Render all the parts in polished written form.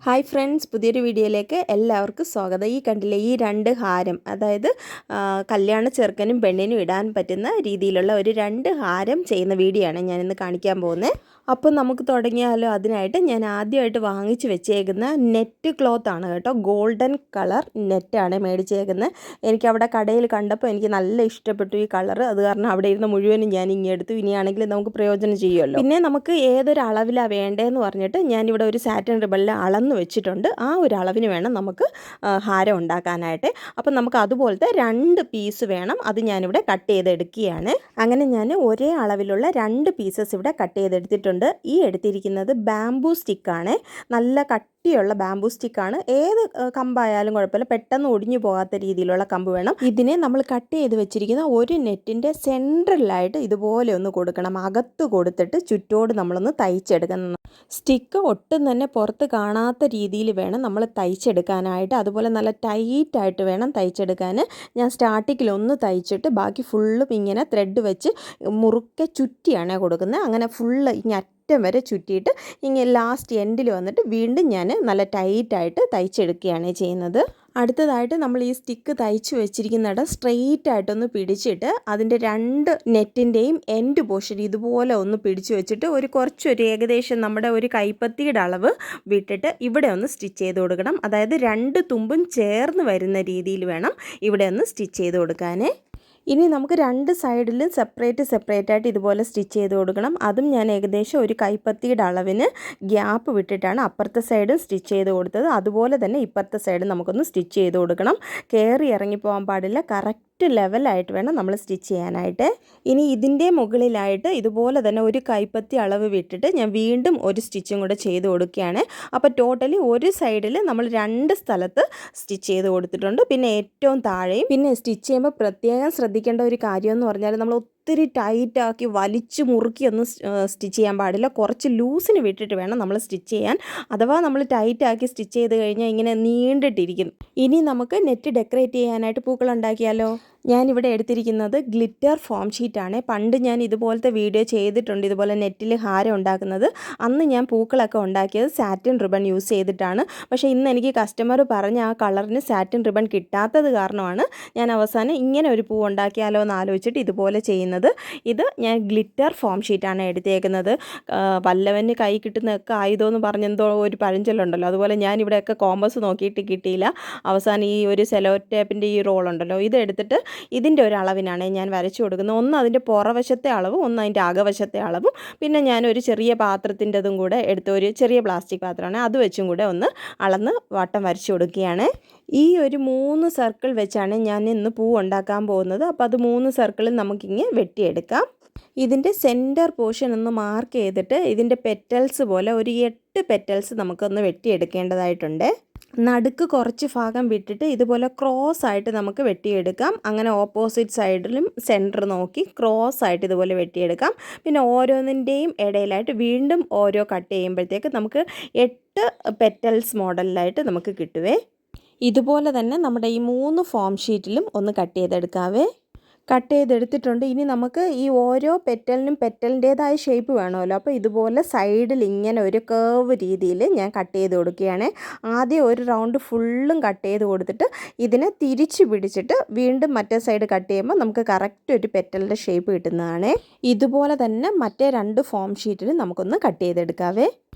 Hi friends, പുതിയൊരു വീഡിയോയിലേക്ക് എല്ലാവർക്കും സ്വാഗതം. ഈ കണ്ടില്ലേ, ഈ രണ്ട് ഹാരം, അതായത് കല്യാണ ചെറുക്കനും പെണ്ണിനും ഇടാൻ പറ്റുന്ന രീതിയിലുള്ള ഒരു രണ്ട് ഹാരം ചെയ്യുന്ന വീഡിയോ ആണ് ഞാനിന്ന് കാണിക്കാൻ പോകുന്നത്. അപ്പോൾ നമുക്ക് തുടങ്ങിയാലോ? അതിനായിട്ട് ഞാൻ ആദ്യമായിട്ട് വാങ്ങിച്ച് വെച്ചേക്കുന്ന നെറ്റ് ക്ലോത്ത് ആണ് കേട്ടോ. ഗോൾഡൻ കളർ നെറ്റാണ് മേടിച്ചേക്കുന്നത്. എനിക്കവിടെ കടയിൽ കണ്ടപ്പോൾ എനിക്ക് നല്ല ഇഷ്ടപ്പെട്ടു ഈ കളർ. അത് കാരണം അവിടെ ഇരുന്ന് മുഴുവനും ഞാൻ ഇങ്ങെടുത്തു. ഇനിയാണെങ്കിൽ നമുക്ക് പ്രയോജനം ചെയ്യുമല്ലോ. പിന്നെ നമുക്ക് ഏതൊരു അളവിലാണ് വേണ്ടതെന്ന് പറഞ്ഞിട്ട് ഞാനിവിടെ ഒരു സാറ്റിൻ റിബണിൽ അളന്ന് വെച്ചിട്ടുണ്ട്. ആ ഒരു അളവിന് വേണം നമുക്ക് ഹാരം ഉണ്ടാക്കാനായിട്ട്. അപ്പം നമുക്ക് അതുപോലത്തെ രണ്ട് പീസ് വേണം. അത് ഞാനിവിടെ കട്ട് ചെയ്തെടുക്കുകയാണ്. അങ്ങനെ ഞാൻ ഒരേ അളവിലുള്ള രണ്ട് പീസസ് ഇവിടെ കട്ട് ചെയ്തെടുത്തിട്ടുണ്ട്. ഈ എടുത്തിരിക്കുന്നത് ബാംബൂ സ്റ്റിക്കാണ്. നല്ല കട്ടിയുള്ള ബാംബൂ സ്റ്റിക്കാണ്. ഏത് കമ്പായാലും കുഴപ്പമില്ല, പെട്ടെന്ന് ഒടിഞ്ഞു പോകാത്ത രീതിയിലുള്ള കമ്പ് വേണം. ഇതിനെ നമ്മൾ കട്ട് ചെയ്ത് വെച്ചിരിക്കുന്ന ഒരു നെറ്റിൻ്റെ സെൻട്രലായിട്ട് ഇതുപോലെ ഒന്ന് കൊടുക്കണം. അകത്ത് കൊടുത്തിട്ട് ചുറ്റോട് നമ്മളൊന്ന് തയ്ച്ചെടുക്കണം. സ്റ്റിക്ക് ഒട്ടും തന്നെ പുറത്ത് കാണാത്ത രീതിയിൽ വേണം നമ്മൾ തയ്ച്ചെടുക്കാനായിട്ട്. അതുപോലെ നല്ല ടൈറ്റായിട്ട് വേണം തയ്ച്ചെടുക്കാൻ. ഞാൻ സ്റ്റാർട്ടിങ്ങിലൊന്ന് തയ്ച്ചിട്ട് ബാക്കി ഫുള്ളും ഇങ്ങനെ ത്രെഡ് വെച്ച് മുറുക്കെ ചുറ്റിയാണ് കൊടുക്കുന്നത്. അങ്ങനെ ഫുള്ള് ഇങ്ങനെ അറ്റം വരെ ചുറ്റിയിട്ട് ഇങ്ങനെ ലാസ്റ്റ് എൻഡിൽ വന്നിട്ട് വീണ്ടും ഞാൻ നല്ല ടൈറ്റായിട്ട് തയ്ച്ചെടുക്കുകയാണ് ചെയ്യുന്നത്. അടുത്തതായിട്ട് നമ്മൾ ഈ സ്റ്റിക്ക് തയ്ച്ച് വെച്ചിരിക്കുന്നിടം സ്ട്രെയിറ്റ് ആയിട്ടൊന്ന് പിടിച്ചിട്ട് അതിൻ്റെ രണ്ട് നെറ്റിൻ്റെയും എൻഡ് പോർഷൻ ഇതുപോലെ ഒന്ന് പിടിച്ചു വെച്ചിട്ട് കുറച്ചൊരു ഏകദേശം നമ്മുടെ ഒരു കൈപ്പത്തിയുടെ അളവ് വിട്ടിട്ട് ഇവിടെ ഒന്ന് സ്റ്റിച്ച് ചെയ്ത് കൊടുക്കണം. അതായത് രണ്ട് തുമ്പും ചേർന്ന് വരുന്ന രീതിയിൽ വേണം ഇവിടെ ഒന്ന് സ്റ്റിച്ച് ചെയ്ത് കൊടുക്കാൻ. ഇനി നമുക്ക് രണ്ട് സൈഡിലും സെപ്പറേറ്റ് ആയിട്ട് ഇതുപോലെ സ്റ്റിച്ച് ചെയ്ത് കൊടുക്കണം. അതും ഞാൻ ഏകദേശം ഒരു കൈപ്പത്തിയുടെ അളവിന് ഗ്യാപ്പ് വിട്ടിട്ടാണ് അപ്പുറത്തെ സൈഡും സ്റ്റിച്ച് ചെയ്ത് കൊടുത്തത്. അതുപോലെ തന്നെ ഇപ്പുറത്തെ സൈഡും നമുക്കൊന്ന് സ്റ്റിച്ച് ചെയ്ത് കൊടുക്കണം. കയറി ഇറങ്ങിപ്പോകാൻ പാടില്ല. കറക്റ്റ് ലെവലായിട്ട് വേണം നമ്മൾ സ്റ്റിച്ച് ചെയ്യാനായിട്ട്. ഇനി ഇതിൻ്റെ മുകളിലായിട്ട് ഇതുപോലെ തന്നെ ഒരു കൈപ്പത്തി അളവ് വിട്ടിട്ട് ഞാൻ വീണ്ടും ഒരു സ്റ്റിച്ചും കൂടെ ചെയ്ത് കൊടുക്കുകയാണ്. അപ്പോൾ ടോട്ടലി ഒരു സൈഡിൽ നമ്മൾ രണ്ട് സ്ഥലത്ത് സ്റ്റിച്ച് ചെയ്ത് കൊടുത്തിട്ടുണ്ട്. പിന്നെ ഏറ്റവും താഴെയും. പിന്നെ സ്റ്റിച്ച് ചെയ്യുമ്പോൾ പ്രത്യേകം ശ്രദ്ധിക്കേണ്ട ഒരു കാര്യം എന്ന് പറഞ്ഞാൽ നമ്മൾ ഒത്തിരി ടൈറ്റാക്കി വലിച്ചു മുറുക്കിയൊന്നും സ്റ്റിച്ച് ചെയ്യാൻ പാടില്ല. കുറച്ച് ലൂസിന് വിട്ടിട്ട് വേണം നമ്മൾ സ്റ്റിച്ച് ചെയ്യാൻ. അഥവാ നമ്മൾ ടൈറ്റാക്കി സ്റ്റിച്ച് ചെയ്ത് കഴിഞ്ഞാൽ ഇങ്ങനെ നീണ്ടിട്ടിരിക്കും. ഇനി നമുക്ക് നെറ്റ് ഡെക്കറേറ്റ് ചെയ്യാനായിട്ട് പൂക്കൾ ഉണ്ടാക്കിയാലോ? ഞാനിവിടെ എടുത്തിരിക്കുന്നത് ഗ്ലിറ്റർ ഫോം ഷീറ്റാണ്. പണ്ട് ഞാൻ ഇതുപോലത്തെ വീഡിയോ ചെയ്തിട്ടുണ്ട്, ഇതുപോലെ നെറ്റിൽ ഹാരം ഉണ്ടാക്കുന്നത്. അന്ന് ഞാൻ പൂക്കളൊക്കെ ഉണ്ടാക്കിയത് സാറ്റിൻ റിബൺ യൂസ് ചെയ്തിട്ടാണ്. പക്ഷേ ഇന്ന് എനിക്ക് കസ്റ്റമർ പറഞ്ഞ ആ കളറിന് സാറ്റിൻ റിബൺ കിട്ടാത്തത് കാരണമാണ് ഞാൻ അവസാനം ഇങ്ങനെ ഒരു പൂ ഉണ്ടാക്കിയാലോ എന്ന് ആലോചിച്ചിട്ട് ഇതുപോലെ ചെയ്യുന്നത്. ഇത് ഞാൻ ഗ്ലിറ്റർ ഫോം ഷീറ്റാണ് എടുത്തേക്കുന്നത്. പല്ലവന് കൈ കിട്ടുന്നതൊക്കെ ആയുധമെന്ന് പറഞ്ഞെന്തോ ഒരു പഴഞ്ചൊല്ലുണ്ടല്ലോ, അതുപോലെ ഞാനിവിടെയൊക്കെ കോമ്പസ് നോക്കിയിട്ട് കിട്ടിയില്ല. അവസാനം ഈ ഒരു സെലോ ടേപ്പിൻ്റെ ഈ റോളുണ്ടല്ലോ, ഇത് എടുത്തിട്ട് ഇതിൻ്റെ ഒരു അളവിനാണ് ഞാൻ വരച്ചു കൊടുക്കുന്നത്. ഒന്ന് അതിൻ്റെ പുറവശത്തെ അളവും ഒന്ന് അതിൻ്റെ അകവശത്തെ അളവും. പിന്നെ ഞാനൊരു ചെറിയ പാത്രത്തിൻ്റെതും കൂടെ എടുത്ത്, ഒരു ചെറിയ പ്ലാസ്റ്റിക് പാത്രമാണ്, അത് വെച്ചും കൂടെ ഒന്ന് അളന്ന് വട്ടം വരച്ചു കൊടുക്കുകയാണ്. ഈ ഒരു 3 സർക്കിൾ വെച്ചാണ് ഞാൻ ഇന്ന് പൂ ഉണ്ടാക്കാൻ പോകുന്നത്. അപ്പോൾ അത് 3 സർക്കിളും നമുക്കിങ്ങനെ വെട്ടിയെടുക്കാം. ഇതിൻ്റെ സെൻറ്റർ പോർഷൻ ഒന്ന് മാർക്ക് ചെയ്തിട്ട് ഇതിൻ്റെ പെറ്റൽസ് പോലെ ഒരു 8 പെറ്റൽസ് നമുക്കൊന്ന് വെട്ടിയെടുക്കേണ്ടതായിട്ടുണ്ട്. നടുക്ക് കുറച്ച് ഭാഗം വിട്ടിട്ട് ഇതുപോലെ ക്രോസ് ആയിട്ട് നമുക്ക് വെട്ടിയെടുക്കാം. അങ്ങനെ ഓപ്പോസിറ്റ് സൈഡിലും സെൻറ്റർ നോക്കി ക്രോസ് ആയിട്ട് ഇതുപോലെ വെട്ടിയെടുക്കാം. പിന്നെ ഓരോന്നിൻ്റെയും ഇടയിലായിട്ട് വീണ്ടും ഓരോ കട്ട് ചെയ്യുമ്പോഴത്തേക്ക് നമുക്ക് 8 പെറ്റൽസ് മോഡലിലായിട്ട് നമുക്ക് കിട്ടുവേ. ഇതുപോലെ തന്നെ നമ്മുടെ ഈ 3 ഫോം ഷീറ്റിലും ഒന്ന് കട്ട് ചെയ്തെടുക്കാവേ. കട്ട് ചെയ്തെടുത്തിട്ടുണ്ട്. ഇനി നമുക്ക് ഈ ഓരോ പെറ്റലിനും പെറ്റലിൻ്റേതായ ഷേപ്പ് വേണമല്ലോ. അപ്പോൾ ഇതുപോലെ സൈഡിൽ ഇങ്ങനെ ഒരു കേർവ് രീതിയിൽ ഞാൻ കട്ട് ചെയ്ത് കൊടുക്കുകയാണ്. ആദ്യം ഒരു റൗണ്ട് ഫുള്ളും കട്ട് ചെയ്ത് കൊടുത്തിട്ട് ഇതിനെ തിരിച്ച് പിടിച്ചിട്ട് വീണ്ടും മറ്റേ സൈഡ് കട്ട് ചെയ്യുമ്പോൾ നമുക്ക് കറക്റ്റ് ഒരു പെറ്റലിൻ്റെ ഷേപ്പ് കിട്ടുന്നതാണ്. ഇതുപോലെ തന്നെ മറ്റേ 2 ഫോം ഷീറ്റിൽ നമുക്കൊന്ന് കട്ട് ചെയ്തെടുക്കാവേ.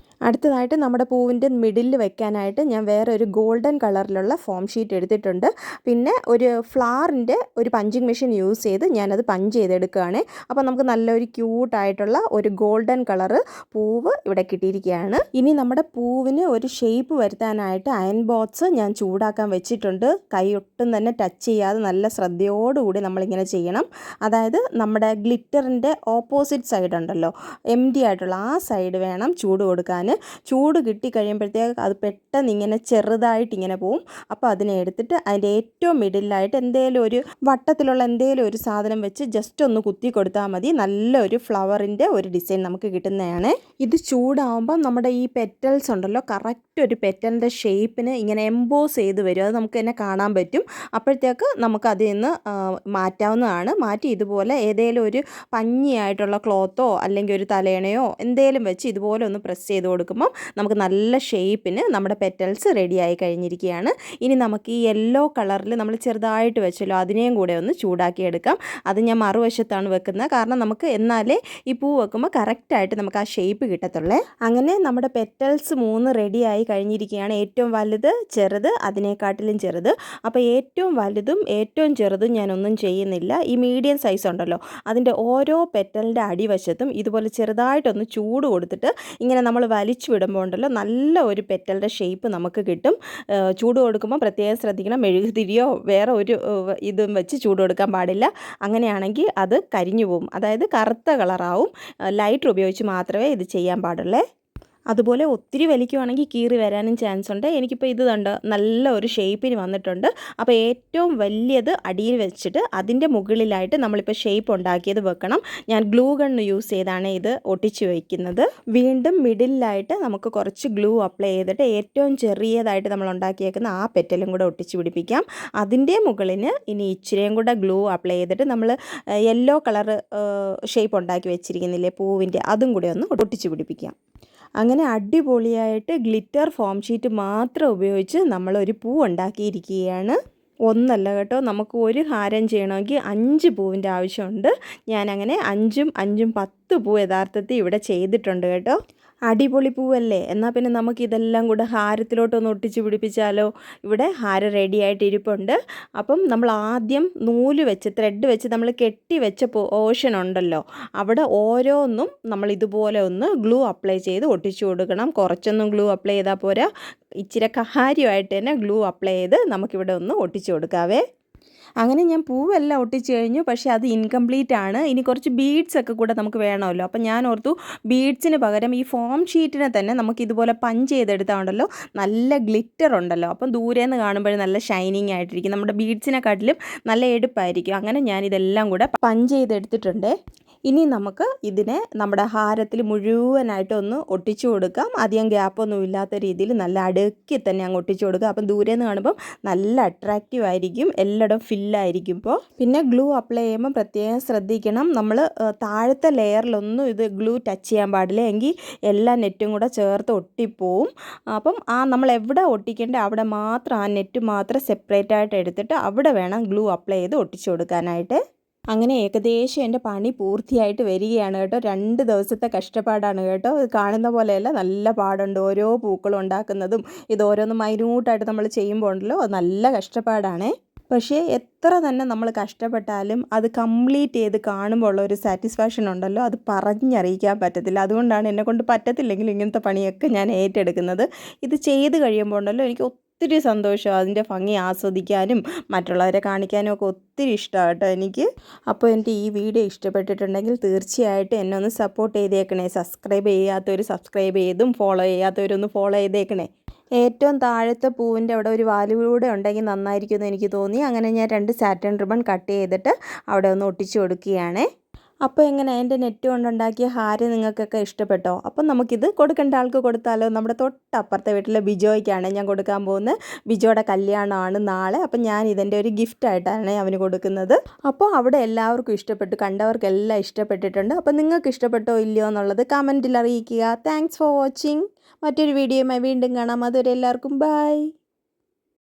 അടുത്തതായിട്ട് നമ്മുടെ പൂവിൻ്റെ മിഡിലിൽ വെക്കാനായിട്ട് ഞാൻ വേറെ ഒരു ഗോൾഡൻ കളറിലുള്ള ഫോം ഷീറ്റ് എടുത്തിട്ടുണ്ട്. പിന്നെ ഒരു ഫ്ലവറിൻ്റെ ഒരു പഞ്ചിങ് മെഷീൻ യൂസ് ചെയ്ത് ഞാനത് പഞ്ച് ചെയ്തെടുക്കുകയാണ്. അപ്പോൾ നമുക്ക് നല്ലൊരു ക്യൂട്ടായിട്ടുള്ള ഒരു ഗോൾഡൻ കളറ് പൂവ് ഇവിടെ കിട്ടിയിരിക്കുകയാണ്. ഇനി നമ്മുടെ പൂവിന് ഒരു ഷേപ്പ് വരുത്താനായിട്ട് അയൺ ബോക്സ് ഞാൻ ചൂടാക്കാൻ വെച്ചിട്ടുണ്ട്. കൈ ഒട്ടും തന്നെ ടച്ച് ചെയ്യാതെ നല്ല ശ്രദ്ധയോടുകൂടി നമ്മളിങ്ങനെ ചെയ്യണം. അതായത് നമ്മുടെ ഗ്ലിറ്ററിൻ്റെ ഓപ്പോസിറ്റ് സൈഡ് ഉണ്ടല്ലോ, എം ടി ആയിട്ടുള്ള ആ സൈഡ് വേണം ചൂട് കൊടുക്കാൻ. ചൂട് കിട്ടിക്കഴിയുമ്പോഴത്തേക്ക് അത് പെട്ടെന്ന് ഇങ്ങനെ ചെറുതായിട്ട് ഇങ്ങനെ പോവും. അപ്പോൾ അതിനെ എടുത്തിട്ട് അതിൻ്റെ ഏറ്റവും മിഡിലായിട്ട് എന്തെങ്കിലും ഒരു വട്ടത്തിലുള്ള എന്തെങ്കിലും ഒരു സാധനം വെച്ച് ജസ്റ്റ് ഒന്ന് കുത്തി കൊടുത്താൽ മതി. നല്ലൊരു ഫ്ലവറിൻ്റെ ഒരു ഡിസൈൻ നമുക്ക് കിട്ടുന്നതാണ്. ഇത് ചൂടാവുമ്പം നമ്മുടെ ഈ പെറ്റൽസ് ഉണ്ടല്ലോ, കറക്റ്റ് ഒരു പെറ്റലിൻ്റെ ഷേപ്പിന് ഇങ്ങനെ എംബോസ് ചെയ്ത് വരും. അത് നമുക്ക് തന്നെ കാണാൻ പറ്റും. അപ്പോഴത്തേക്ക് നമുക്ക് അതിൽ നിന്ന് മാറ്റാവുന്നതാണ്. മാറ്റി ഇതുപോലെ ഏതെങ്കിലും ഒരു പഞ്ഞിയായിട്ടുള്ള ക്ലോത്തോ അല്ലെങ്കിൽ ഒരു തലേണയോ എന്തെങ്കിലും വെച്ച് ഇതുപോലെ ഒന്ന് പ്രസ് ചെയ്ത് കൊടുക്കുമ്പോൾ നമുക്ക് നല്ല ഷേപ്പിന് നമ്മുടെ പെറ്റൽസ് റെഡിയായി കഴിഞ്ഞിരിക്കുകയാണ്. ഇനി നമുക്ക് ഈ യെല്ലോ കളറിൽ നമ്മൾ ചെറുതായിട്ട് വെച്ചല്ലോ അതിനെയും കൂടെ ഒന്ന് ചൂടാക്കിയെടുക്കാം. അത് ഞാൻ മറുവശത്താണ് വെക്കുന്നത്, കാരണം നമുക്ക് എന്നാലേ ഈ പൂ വെക്കുമ്പോൾ കറക്റ്റായിട്ട് നമുക്ക് ആ ഷേപ്പ് കിട്ടത്തുള്ളേ. അങ്ങനെ നമ്മുടെ പെറ്റൽസ് 3 റെഡിയായി കഴിഞ്ഞിരിക്കുകയാണ്. ഏറ്റവും വലുത്, ചെറുത്, അതിനെക്കാട്ടിലും ചെറുത്. അപ്പോൾ ഏറ്റവും വലുതും ഏറ്റവും ചെറുതും ഞാനൊന്നും ചെയ്യുന്നില്ല. ഈ മീഡിയം സൈസ് ഉണ്ടല്ലോ അതിൻ്റെ ഓരോ പെറ്റലിൻ്റെ അടിവശത്തും ഇതുപോലെ ചെറുതായിട്ടൊന്ന് ചൂട് കൊടുത്തിട്ട് ഇങ്ങനെ നമ്മൾ വലിച്ചു വിടുമ്പോൾ ഉണ്ടല്ലോ നല്ല ഒരു പെറ്റലിൻ്റെ ഷേപ്പ് നമുക്ക് കിട്ടും. ചൂട് കൊടുക്കുമ്പോൾ പ്രത്യേകം ശ്രദ്ധിക്കണം, മെഴുകുതിരിയോ വേറെ ഒരു ഇതും വെച്ച് ചൂട് കൊടുക്കാൻ പാടില്ല. അങ്ങനെയാണെങ്കിൽ അത് കരിഞ്ഞു പോകും, അതായത് കറുത്ത കളറാവും. ലൈറ്റർ ഉപയോഗിച്ച് മാത്രമേ ഇത് ചെയ്യാൻ പാടുള്ളേ. അതുപോലെ ഒത്തിരി വലിക്കുവാണെങ്കിൽ കീറി വരാനും ചാൻസ് ഉണ്ട്. എനിക്കിപ്പോൾ ഇത് കണ്ട് നല്ല ഒരു ഷേപ്പിന് വന്നിട്ടുണ്ട്. അപ്പോൾ ഏറ്റവും വലിയത് അടിയിൽ വെച്ചിട്ട് അതിൻ്റെ മുകളിലായിട്ട് നമ്മളിപ്പോൾ ഷേപ്പ് ഉണ്ടാക്കിയത് വെക്കണം. ഞാൻ ഗ്ലൂ ഗൺ യൂസ് ചെയ്താണ് ഇത് ഒട്ടിച്ച് വയ്ക്കുന്നത്. വീണ്ടും മിഡിലായിട്ട് നമുക്ക് കുറച്ച് ഗ്ലൂ അപ്ലൈ ചെയ്തിട്ട് ഏറ്റവും ചെറിയതായിട്ട് നമ്മൾ ഉണ്ടാക്കിയേക്കുന്ന ആ പെറ്റലും കൂടെ ഒട്ടിച്ച് പിടിപ്പിക്കാം. അതിൻ്റെ മുകളിന് ഇനി ഇച്ചിരിയും കൂടെ ഗ്ലൂ അപ്ലൈ ചെയ്തിട്ട് നമ്മൾ യെല്ലോ കളർ ഷേപ്പ് ഉണ്ടാക്കി വെച്ചിരിക്കുന്നില്ലേ പൂവിൻ്റെ, അതും കൂടെ ഒന്ന് ഒട്ടിച്ച് പിടിപ്പിക്കാം. അങ്ങനെ അടിപൊളിയായിട്ട് ഗ്ലിറ്റർ ഫോം ഷീറ്റ് മാത്രം ഉപയോഗിച്ച് നമ്മളൊരു പൂ ഉണ്ടാക്കിയിരിക്കുകയാണ്. ഒന്നല്ല കേട്ടോ, നമുക്ക് ഒരു ഹാരം ചെയ്യണമെങ്കിൽ 5 പൂവിൻ്റെ ആവശ്യമുണ്ട്. ഞാനങ്ങനെ 5ഉം 5ഉം 10 പൂ യഥാർത്ഥത്തിൽ ഇവിടെ ചെയ്തിട്ടുണ്ട് കേട്ടോ. അടിപൊളി പൂവല്ലേ? എന്നാൽ പിന്നെ നമുക്കിതെല്ലാം കൂടെ ഹാരത്തിലോട്ടൊന്ന് ഒട്ടിച്ച് പിടിപ്പിച്ചാലോ? ഇവിടെ ഹാരം റെഡി ആയിട്ട് ഇരിപ്പുണ്ട്. അപ്പം നമ്മൾ ആദ്യം നൂല് വെച്ച് ത്രെഡ് വെച്ച് നമ്മൾ കെട്ടി വെച്ച പോർഷൻ ഉണ്ടല്ലോ അവിടെ ഓരോന്നും നമ്മൾ ഇതുപോലെ ഒന്ന് ഗ്ലൂ അപ്ലൈ ചെയ്ത് ഒട്ടിച്ചു കൊടുക്കണം. കുറച്ചൊന്നും ഗ്ലൂ അപ്ലൈ ചെയ്താൽ പോരാ, ഇച്ചിരി കാര്യമായിട്ട് തന്നെ ഗ്ലൂ അപ്ലൈ ചെയ്ത് നമുക്കിവിടെ ഒന്ന് ഒട്ടിച്ചു കൊടുക്കാവേ. അങ്ങനെ ഞാൻ പൂവെല്ലാം ഒട്ടിച്ച് കഴിഞ്ഞു. പക്ഷേ അത് ഇൻകംപ്ലീറ്റ് ആണ്. ഇനി കുറച്ച് ബീഡ്സ് ഒക്കെ കൂടെ നമുക്ക് വേണമല്ലോ. അപ്പം ഞാൻ ഓർത്തു ബീഡ്സിന് പകരം ഈ ഫോം ഷീറ്റിനെ തന്നെ നമുക്ക് ഇതുപോലെ പഞ്ച് ചെയ്തെടുത്താൽ ഉണ്ടല്ലോ നല്ല ഗ്ലിറ്റർ ഉണ്ടല്ലോ. അപ്പം ദൂരേന്ന് കാണുമ്പോൾ നല്ല ഷൈനിങ് ആയിട്ടിരിക്കും, നമ്മുടെ ബീഡ്സിനെക്കാട്ടിലും നല്ല എടുപ്പായിരിക്കും. അങ്ങനെ ഞാനിതെല്ലാം കൂടെ പഞ്ച് ചെയ്തെടുത്തിട്ടുണ്ട്. ഇനി നമുക്ക് ഇതിനെ നമ്മുടെ ഹാരത്തിൽ മുഴുവനായിട്ട് ഒന്ന് ഒട്ടിച്ചു കൊടുക്കാം. അധികം ഗ്യാപ്പൊന്നും ഇല്ലാത്ത രീതിയിൽ നല്ല അടുക്കി തന്നെ അങ്ങ് ഒട്ടിച്ചു കൊടുക്കുക. അപ്പം ദൂരേന്ന് കാണുമ്പം നല്ല അട്രാക്റ്റീവ് ആയിരിക്കും, എല്ലായിടവും ഫില്ലായിരിക്കുമ്പോൾ. പിന്നെ ഗ്ലൂ അപ്ലൈ ചെയ്യുമ്പോൾ പ്രത്യേകം ശ്രദ്ധിക്കണം, നമ്മൾ താഴത്തെ ലെയറിലൊന്നും ഇത് ഗ്ലൂ ടച്ച് ചെയ്യാൻ പാടില്ല, എങ്കിൽ എല്ലാ നെറ്റും കൂടെ ചേർത്ത് ഒട്ടിപ്പോവും. അപ്പം നമ്മൾ എവിടെ ഒട്ടിക്കേണ്ടത് അവിടെ മാത്രം ആ നെറ്റ് മാത്രം സെപ്പറേറ്റ് ആയിട്ട് എടുത്തിട്ട് അവിടെ വേണം ഗ്ലൂ അപ്ലൈ ചെയ്ത് ഒട്ടിച്ചു കൊടുക്കാനായിട്ട്. അങ്ങനെ ഏകദേശം എൻ്റെ പണി പൂർത്തിയായിട്ട് വരികയാണ് കേട്ടോ. 2 ദിവസത്തെ കഷ്ടപ്പാടാണ് കേട്ടോ. കാണുന്ന പോലെയല്ല, നല്ല പാടുണ്ട്. ഓരോ പൂക്കളും ഉണ്ടാക്കുന്നതും ഇത് ഓരോന്ന് മൈന്യൂട്ടായിട്ട് നമ്മൾ ചെയ്യുമ്പോൾ ഉണ്ടല്ലോ അത് നല്ല കഷ്ടപ്പാടാണേ. പക്ഷേ എത്ര തന്നെ നമ്മൾ കഷ്ടപ്പെട്ടാലും അത് കംപ്ലീറ്റ് ചെയ്ത് കാണുമ്പോൾ ഉള്ള ഒരു സാറ്റിസ്ഫാക്ഷൻ ഉണ്ടല്ലോ, അത് പറഞ്ഞറിയിക്കാൻ പറ്റത്തില്ല. അതുകൊണ്ടാണ് എന്നെക്കൊണ്ട് പറ്റത്തില്ലെങ്കിലും ഇങ്ങനത്തെ പണിയൊക്കെ ഞാൻ ഏറ്റെടുക്കുന്നത്. ഇത് ചെയ്ത് കഴിയുമ്പോൾ ഉണ്ടല്ലോ എനിക്ക് ഒത്തിരി സന്തോഷമാണ്. അതിൻ്റെ ഭംഗി ആസ്വദിക്കാനും മറ്റുള്ളവരെ കാണിക്കാനും ഒക്കെ ഒത്തിരി ഇഷ്ടമാണ് കേട്ടോ എനിക്ക്. അപ്പോൾ എൻ്റെ ഈ വീഡിയോ ഇഷ്ടപ്പെട്ടിട്ടുണ്ടെങ്കിൽ തീർച്ചയായിട്ടും എന്നെ ഒന്ന് സപ്പോർട്ട് ചെയ്തേക്കണേ. സബ്സ്ക്രൈബ് ചെയ്യാത്തവർ സബ്സ്ക്രൈബ് ചെയ്തും ഫോളോ ചെയ്യാത്തവരൊന്ന് ഫോളോ ചെയ്തേക്കണേ. ഏറ്റവും താഴത്തെ പൂവിൻ്റെ അവിടെ ഒരു വാലുകൂടെ ഉണ്ടെങ്കിൽ നന്നായിരിക്കുമെന്ന് എനിക്ക് തോന്നി. അങ്ങനെ ഞാൻ 2 സാറ്റൻ റിബൺ കട്ട് ചെയ്തിട്ട് അവിടെ ഒന്ന് ഒട്ടിച്ചു കൊടുക്കുകയാണ്. അപ്പോൾ എങ്ങനെ എൻ്റെ നെറ്റ് കൊണ്ടുണ്ടാക്കിയ ഹാരം നിങ്ങൾക്കൊക്കെ ഇഷ്ടപ്പെട്ടോ? അപ്പം നമുക്കിത് കൊടുക്കേണ്ട ആൾക്ക് കൊടുത്താലോ? നമ്മുടെ തൊട്ടപ്പുറത്തെ വീട്ടിലെ ബിജോയ്ക്കാണ് ഞാൻ കൊടുക്കാൻ പോകുന്നത്. ബിജോയുടെ കല്യാണമാണ് നാളെ. അപ്പം ഞാൻ ഇതിൻ്റെ ഒരു ഗിഫ്റ്റായിട്ടാണ് അവന് കൊടുക്കുന്നത്. അപ്പോൾ അവിടെ എല്ലാവർക്കും ഇഷ്ടപ്പെട്ടു, കണ്ടവർക്കെല്ലാം ഇഷ്ടപ്പെട്ടിട്ടുണ്ട്. അപ്പം നിങ്ങൾക്ക് ഇഷ്ടപ്പെട്ടോ ഇല്ലയോ എന്നുള്ളത് കമൻറ്റിൽ അറിയിക്കുക. Thanks for watching. മറ്റൊരു വീഡിയോയുമായി വീണ്ടും കാണാം. അതുവരെ എല്ലാവർക്കും ബൈ.